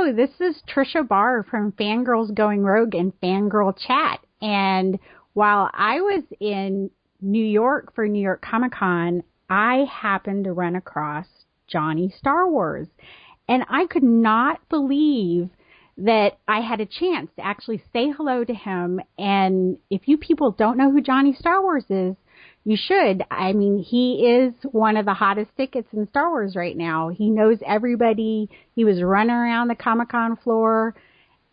Hello, this is Tricia Barr from Fangirls Going Rogue and Fangirl Chat. And while I was in New York for New York Comic Con, I happened to run across Jhonny Star Wars. And I could not believe that I had a chance to actually say hello to him. And if you people don't know who Jhonny Star Wars is, you should. I mean, he is one of the hottest tickets in Star Wars right now. He knows everybody. He was running around the Comic-Con floor.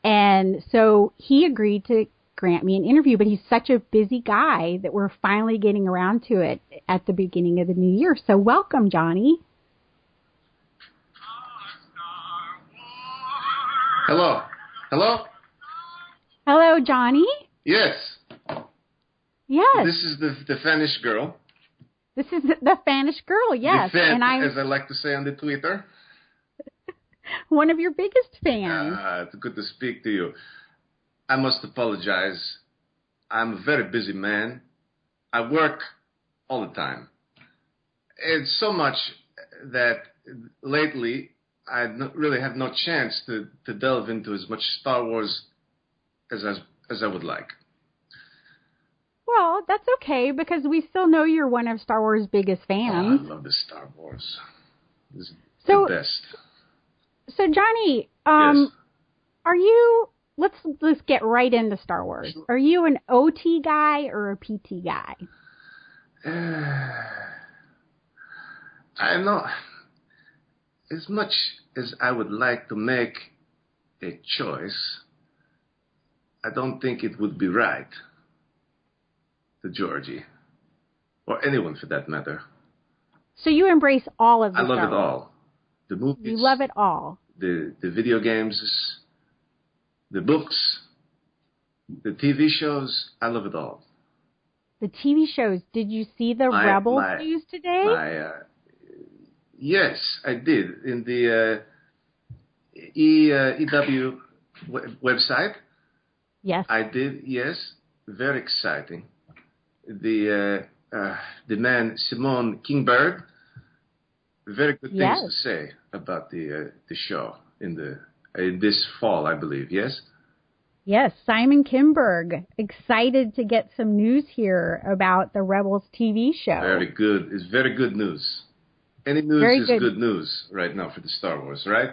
And so he agreed to grant me an interview. But he's such a busy guy that we're finally getting around to it at the beginning of the new year. So welcome, Jhonny. Hello. Hello? Hello, Jhonny. Yes. Yes. This is the Fanish girl. This is the Fanish girl, yes. The fan, and I'm, as I like to say on the Twitter. One of your biggest fans. It's good to speak to you. I must apologize. I'm a very busy man. I work all the time. It's so much that lately I really have no chance to delve into as much Star Wars as I would like. Well, that's okay, because we still know you're one of Star Wars' biggest fans. Oh, I love the Star Wars. It's so, the best. So, Jhonny, Yes. are you, let's get right into Star Wars. Sure. Are you an OT guy or a PT guy? I know, as much as I would like to make a choice, I don't think it would be right to Georgie, or anyone for that matter. So you embrace all of the I love Star it Wars. all. The movies. You love it all. The video games, the books, the TV shows. I love it all. The TV shows. Did you see the Rebels news today? Yes, I did. In the EW website. Yes. I did, yes. Very exciting. The man, Simone Kingbird, very good things to say about the show in this fall, I believe, yes? Yes, Simon Kinberg, excited to get some news here about the Rebels TV show. Very good. It's very good news. Any news is good news right now for the Star Wars, right?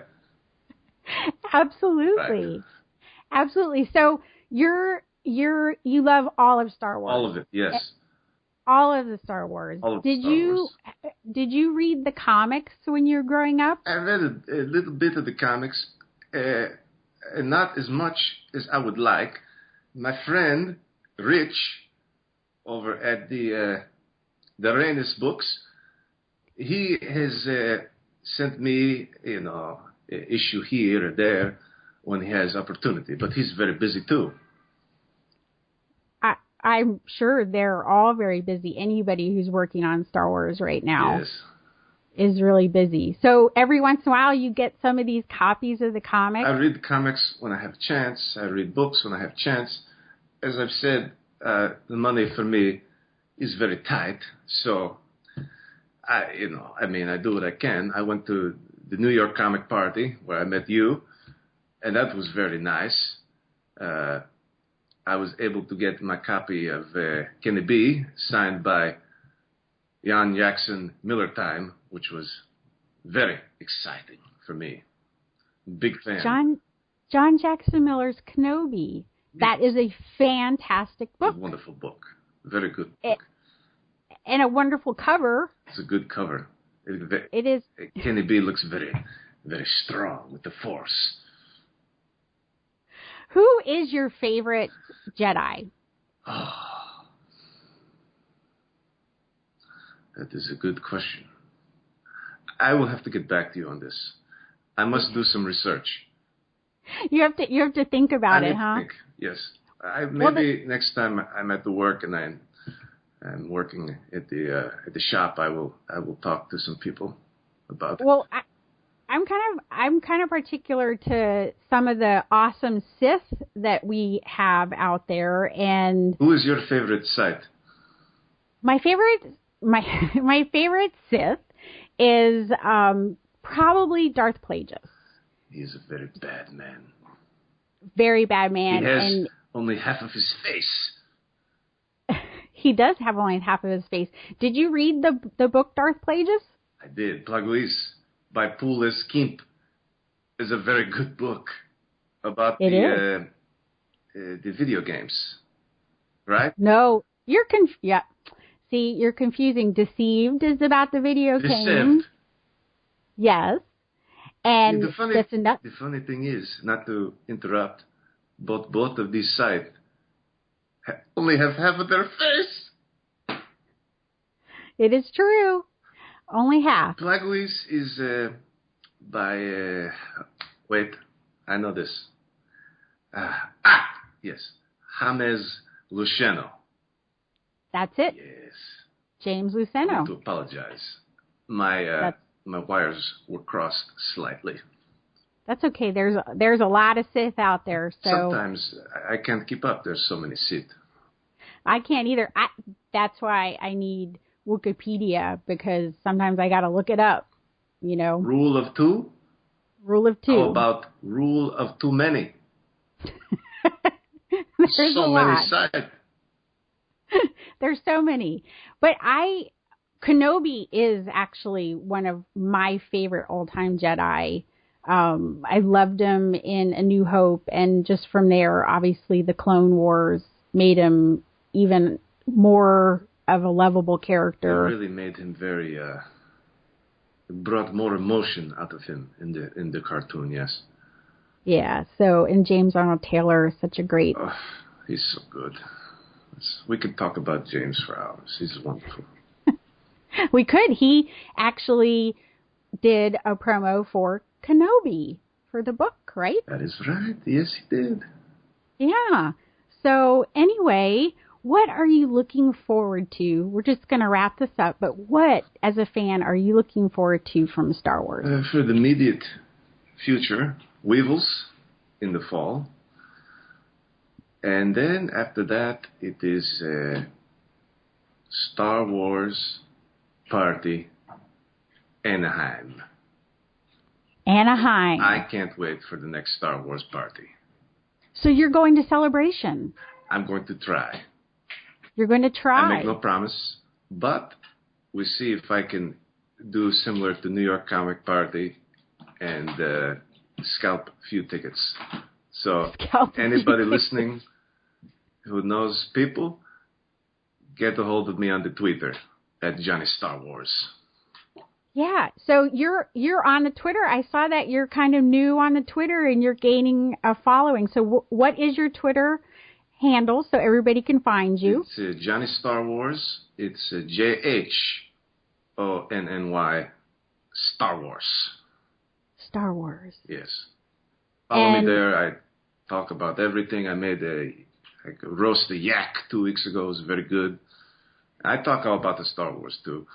Absolutely. Right. Absolutely. So you love all of Star Wars. All of it, yes. All of the Star Wars. All of Star Wars. Did you read the comics when you were growing up? I read a little bit of the comics, and not as much as I would like. My friend Rich over at the Reynes Books, he has sent me, an issue here or there when he has opportunity, but he's very busy too. I'm sure they're all very busy. Anybody who's working on Star Wars right now is really busy. So every once in a while you get some of these copies of the comics. I read comics when I have a chance. I read books when I have a chance. As I've said, the money for me is very tight. So, I do what I can. I went to the New York Comic Party where I met you, and that was very nice. I was able to get my copy of Kenny B, signed by Jan Jackson Miller Time, which was very exciting for me. Big fan. John Jackson Miller's Kenobi. That is a fantastic book. A wonderful book. Very good book. And a wonderful cover. It's a good cover. It is. Kenny B looks very, very strong with the Force. Who is your favorite Jedi? Oh, that is a good question. I will have to get back to you on this. I must do some research. You have to think about it, huh? Think. Yes. Maybe next time I'm at the work and I'm working at the shop, I will talk to some people about it. Well, I'm kind of particular to some of the awesome Sith that we have out there. And who is your favorite Sith? My favorite Sith is probably Darth Plagueis. He's a very bad man. Very bad man. He has and only half of his face. he does have only half of his face. Did you read the book Darth Plagueis? I did. Plagueis by Poulis Kimp is a very good book about the video games, right? No, yeah. See, you're confusing. Deceived is about the video games. Yes. And the funny thing is, not to interrupt, both of these sites only have half of their face. It is true. Only half. Plagueis is by, wait, I know this. Yes, James Luceno. That's it. Yes. James I Luceno. have to apologize. My wires were crossed slightly. That's okay. There's a lot of Sith out there, so Sometimes I can't keep up. There's so many Sith. I can't either. That's why I need Wikipedia, because sometimes I got to look it up. You know. Rule of two. Rule of two. How about rule of too many? There's so a many lot. sides. There's so many. But Kenobi is actually one of my favorite all-time Jedi. I loved him in A New Hope, and just from there, obviously, the Clone Wars made him even more of a lovable character. It really made him very. Brought more emotion out of him in the cartoon. Yes. Yeah. So, and James Arnold Taylor is such a great. Oh, he's so good. We could talk about James for hours. He's wonderful. We could. He actually did a promo for Kenobi for the book, right? That is right. Yes, he did. Yeah. So anyway, what are you looking forward to? We're just going to wrap this up, but what, as a fan, are you looking forward to from Star Wars? For the immediate future, Weevils in the fall. And then after that, it is Star Wars Party Anaheim. Anaheim. I can't wait for the next Star Wars party. So you're going to Celebration? I'm going to try. You're going to try? I make no promise, but we see if I can do similar to New York Comic Party and scalp a few tickets. So anybody listening who knows people, get a hold of me on the Twitter at Jhonny Star Wars. Yeah, so you're on the Twitter. I saw that you're kind of new on the Twitter and you're gaining a following. So what is your Twitter handle so everybody can find you? It's Jhonny Star Wars. It's JHONNY Star Wars. Star Wars. Yes. Follow me there. I talk about everything. I made a roast a yak 2 weeks ago. It was very good. I talk all about the Star Wars too.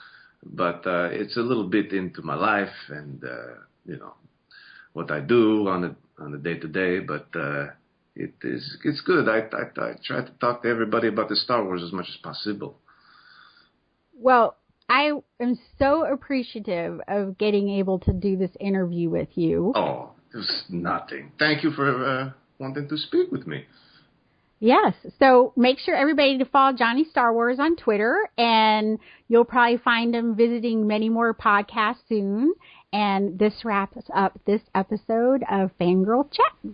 But it's a little bit into my life and, what I do on a day-to-day. But it's good. I try to talk to everybody about the Star Wars as much as possible. Well, I am so appreciative of getting able to do this interview with you. Oh, it was nothing. Thank you for wanting to speak with me. Yes. So make sure everybody to follow Jhonny Star Wars on Twitter, and you'll probably find him visiting many more podcasts soon. And this wraps up this episode of Fangirl Chat.